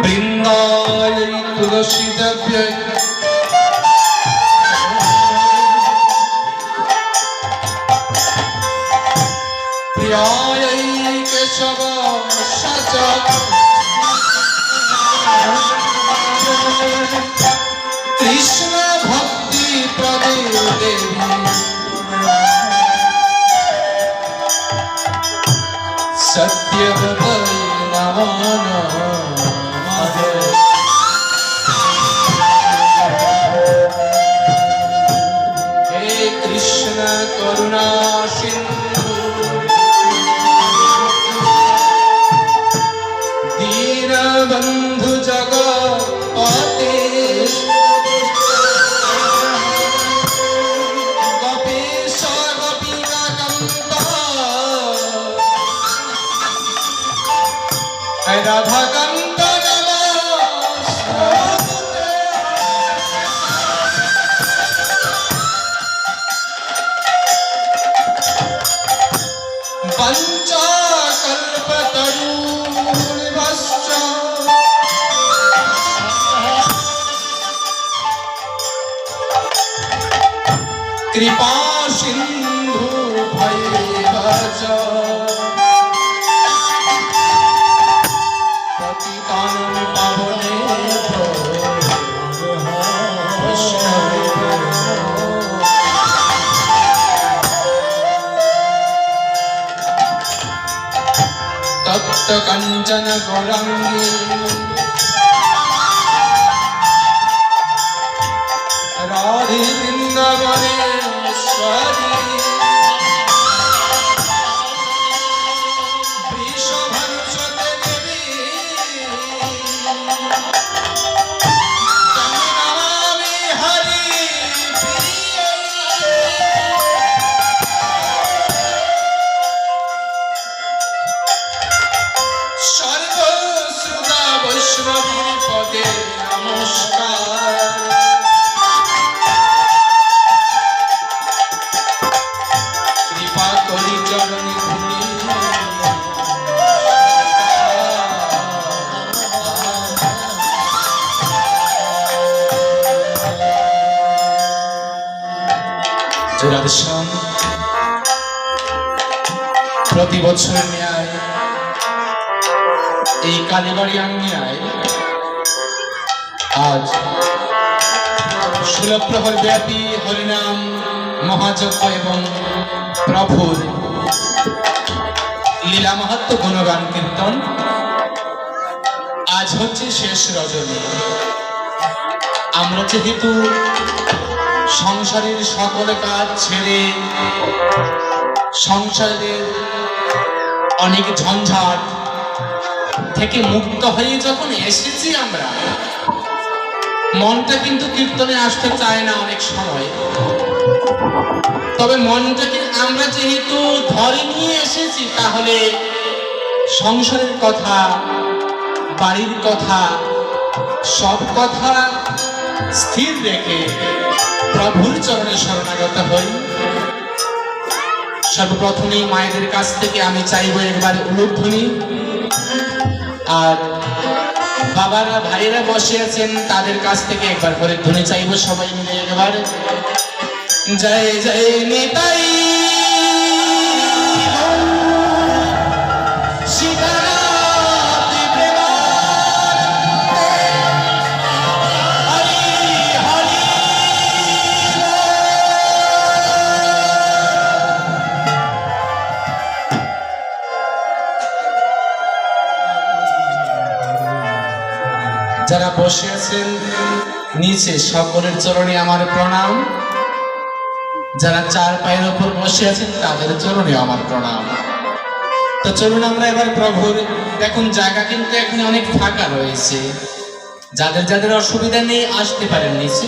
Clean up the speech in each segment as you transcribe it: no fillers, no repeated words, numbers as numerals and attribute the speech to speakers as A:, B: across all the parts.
A: বৃন্দায় তুলসী দেব্যে প্রিয়ায় কেশব সচ কৃষ্ণ ভক্তি প্রদে দেবী সত্যবতী নমো নমঃ। হে কৃষ্ণ করুণা সিন্ধু দীনবন্ধু জগৎপতে গোপীশ গোপিকাকান্ত রাধাকান্ত নমস্তুতে। পঞ্চকল্পতরুর্ভশ্চ কৃপা সিন্ধু ভৈব চ পতিতানাং পাবনেভ্যো বৈষ্ণবেভ্যো তপ্ত কাঞ্চন গৌরাঙ্গী রাধে বৃন্দাবনেশ্বরী বৃষভানুসুতে দেবী তং নমামি হরি প্রিয়ে। সর্বশ্রুতা বৈষ্ণবী পদে নমস্কার। কৃপা করি চরণে ধুলি রাধেশ্যাম। প্রতি বছর ন্যায় এই কালীবাড়ি আঙ্গিনায় আজ 16 প্রহর ব্যাপী হরিনাম মহাযজ্ঞ এবং প্রভুর লীলা মাহাত্ম গুণগান কীর্তন। আজ হচ্ছে শেষ রজনী। আমরা যেহেতু সংসারের সকল কাজ ছেড়ে সংসারের অনেক ঝঞ্ঝাট থেকে মুক্ত হয়ে যখন এসেছি, আমরা মনটা কিন্তু কীর্তনে আসতে চায় না অনেক সময়। তবে মনটাকে আমরা যেহেতু ধরে নিয়ে এসেছি, তাহলে সংসারের কথা, বাড়ির কথা, সব কথা স্থির রেখে প্রভুর চরণে শরণাগত হই। সর্বপ্রথমেই মায়েদের কাছ থেকে আমি চাইবো একবার উলুধ্বনি, আর বাবারা ভাইয়েরা বসে আছেন তাদের কাছ থেকে একবার করে ধ্বনি চাইবো সবাই মিলে একবার। জয় জয় নিতাই যারা বসে আছেন নিচে সকলের চরণে আমার প্রণাম। যারা চার পায়ের উপর বসে আছেন তাদের চরণে আমার প্রণাম। তো চলুন আমরা এবার প্রভুর, দেখুন জায়গা কিন্তু এখানে অনেক ফাঁকা রয়েছে, যাদের যাদের অসুবিধা নেই আসতে পারেন নিচে।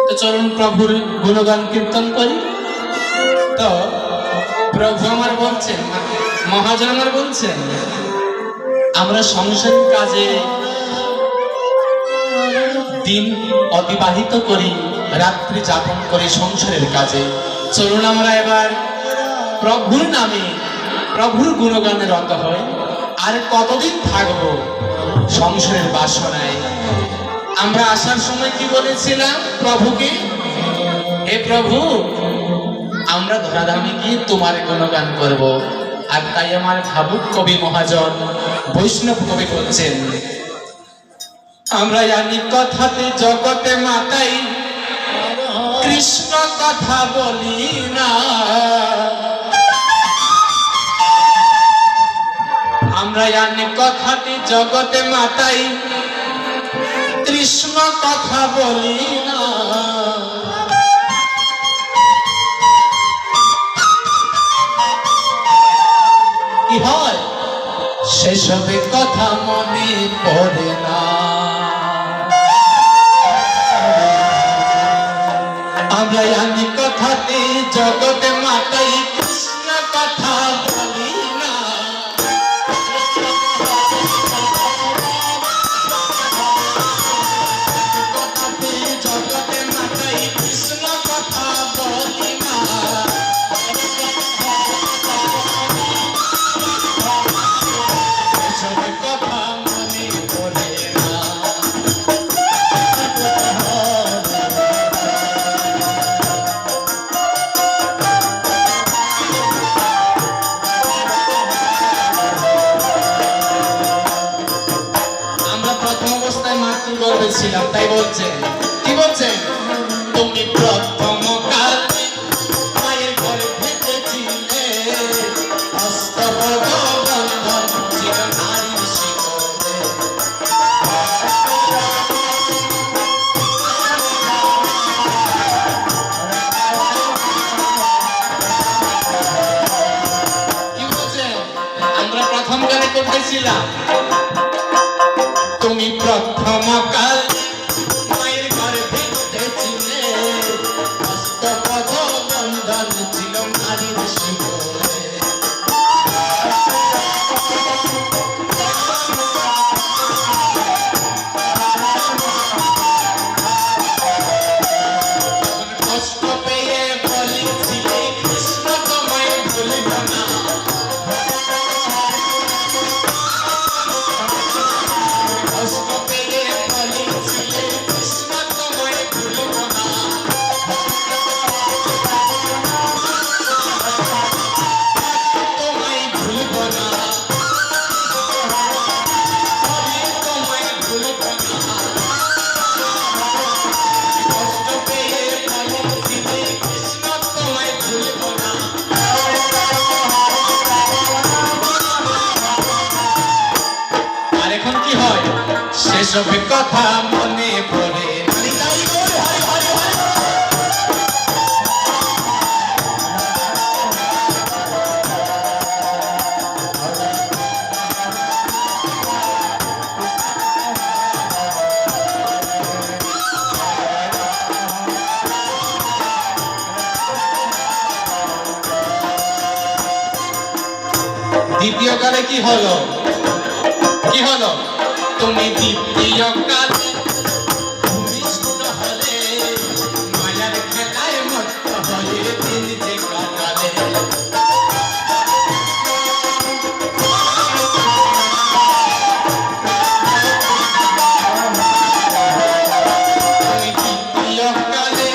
A: তো চলুন প্রভুর গুণগান কীর্তন করি। তো প্রভু আমার বলছেন, মহাজন আমার বলছেন, আমরা সংসারিক কাজে দিন অতিবাহিত করি, রাত্রি যাপন করি সংসারের কাজে। চলুন আমরা এবার প্রভুর নামে প্রভুর গুণগানে রত হই। আর কতদিন থাকবো সংসারের বাসনায়? আমরা আসার সময় কি বলেছিলাম প্রভুকে, হে প্রভু আমরা ধরাধামে গিয়ে তোমার গুণগান করব। আর তাই আমার ভাবুক কবি মহাজন বৈষ্ণব কবি বলছেন, আমরা জানি কথাতে জগতে মাতাই, কৃষ্ণ কথা বলি না। আমরা জানি কথাতে জগতে মাতাই, কৃষ্ণ কথা বলি না। কি হয় সেসবে কথা মনে পড়ে না। আমরা জানি কথাতে জগতে মাতাই, কৃষ্ণ কথা বলি না। কথাতে জগতে মাতাই, কৃষ্ণ কথা বলি না। সেসব কথা মনে পড়ে না। ছিলাম তাই বলছেন, কি বলছেন, তুমি প্রথম কালে মায়ের ঘরে ভেজেছিলে, হস্তবন্ধন ছিল নারীর শিকলে। কি বলছেন, আমরা প্রথম কালে কোথায় ছিলাম? তুমি প্রথম কালে মায়ের ঘরে ভেজেছিলে, হস্তপদ বন্ধন ছিল নারীর শিকলে। কষ্ট পেয়ে বলেছিলে, কৃষ্ণ তোমায় ভুলব না। কষ্ট পেয়ে বলেছিলে, কৃষ্ণ তোমায় ভুলব না। তোমায় ভুলব না, তোমায় ভুলব না। কষ্ট পেয়ে বলেছিলে, কৃষ্ণ তোমায় ভুলব না। আর এখন কি হয় সেসব কথা মনে পড়ে। দ্বিতীয় কালে কি হলো, কি হলো, তুমি দ্বিতীয় কালে ভূমিষ্ঠ হলে, মায়ার খেলায় মত্ত হয়ে দিন যে কাটালে। তুমি দ্বিতীয় কালে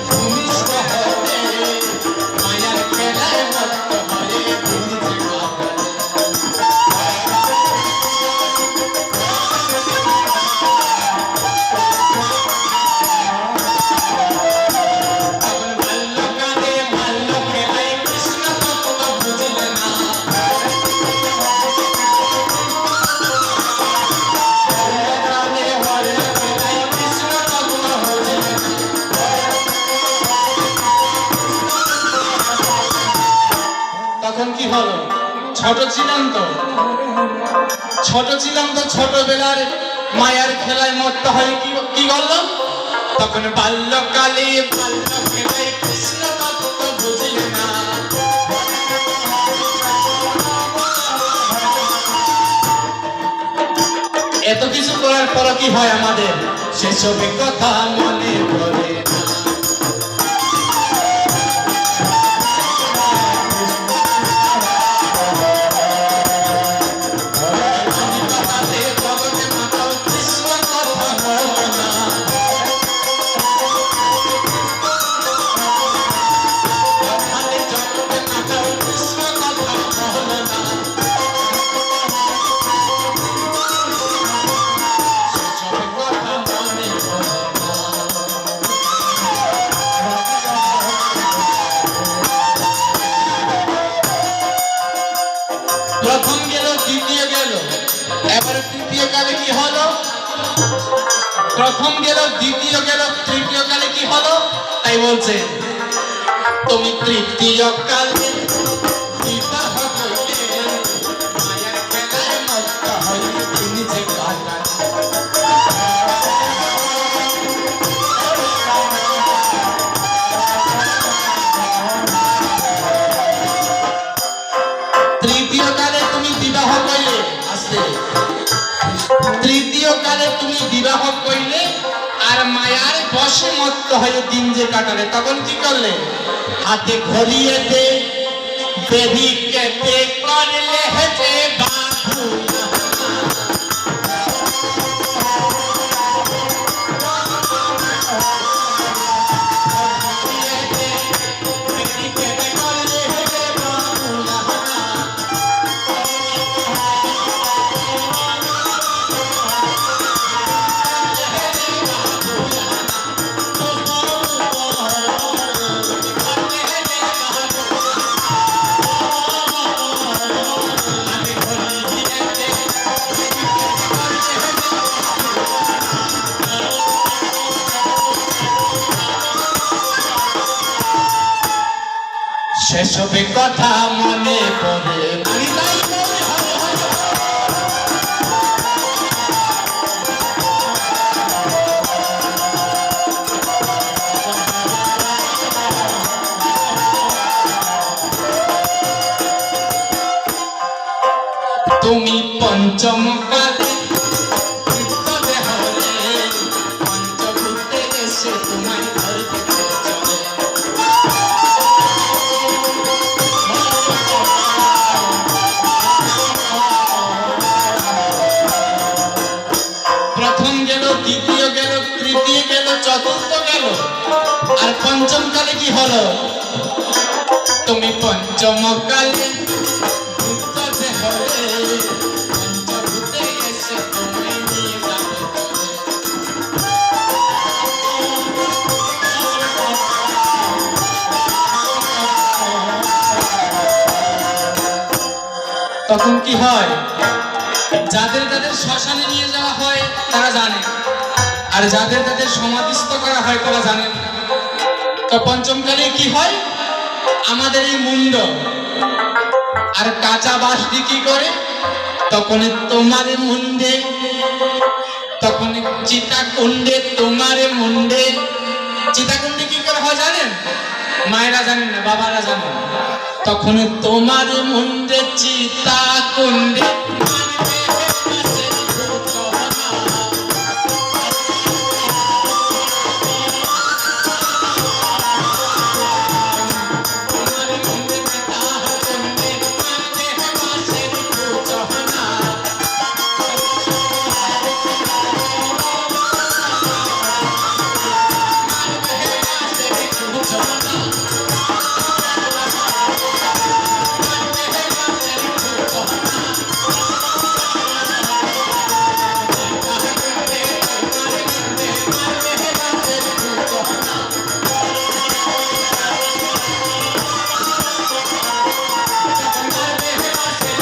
A: ভূমিষ্ঠ হলে, মায়ার খেলায় মত্ত হয়ে দিন যে কাটালে। তখন কি হলো, ছোট ছিলাম তো, ছোটবেলার মায়ার খেলায় মত্ত হয়ে কি করলাম, তখন বাল্যকালে বাল্য খেলায় কৃষ্ণ তত্ত্ব বুঝলে না। এত কিছু করার পর কি হয় আমাদের, সেসব কথা মনে পড়ে না। প্রথম গেল, দ্বিতীয় গেল, এবার তৃতীয় কালে কি হলো? প্রথম গেল, দ্বিতীয় গেল, তৃতীয় কালে কি হলো? তাই বলছে তুমি তৃতীয় কালে বিবাহ করিলে মায়ের খেলায় মত্ত হই দিন যে কাটালে। তৃতীয় কালে তুমি বিবাহ কইলে, আসতে তৃতীয় কালে তুমি বিবাহ কইলে আর মায়ার বশে মত্ত হয়ে দিন যে কাটালে, তখন কি করলে? হাতে ঘড়িয়ে দে দেবী কেটে করলে হেঁটে বাবু। সেসবে কথা মনে পড়ে তুমি পঞ্চম কালে পঞ্চভূতে এসে তোমায় ধরতে চলে। প্রথম গেল, দ্বিতীয় গেল, তৃতীয় গেল, চতুর্থ গেল, আর পঞ্চম কালে কি হলো? তুমি পঞ্চম কালে পঞ্চভূতে এসে তোমায় নিয়ে যাবে তবে। তখন কি হয়? যাদের যাদের শ্মশানে নিয়ে যাওয়া হয় তারা জানে, আর যাদের যাদের সমাধিস্থ করা হয় তারা জানেন। তো পঞ্চমকালে কি হয়? আমাদের এই মুন্ড আর কাঁচা বাঁশ দিয়ে কি করে? তখন তোমার মুন্ডে, তখন চিতাকুণ্ডে, তোমার মুন্ডে। চিতাকুণ্ডে কি করে হয় জানেন? মায়েরা জানেন না, বাবারা জানেন। তখন তোমার মুন্ডে চিতাকুণ্ডে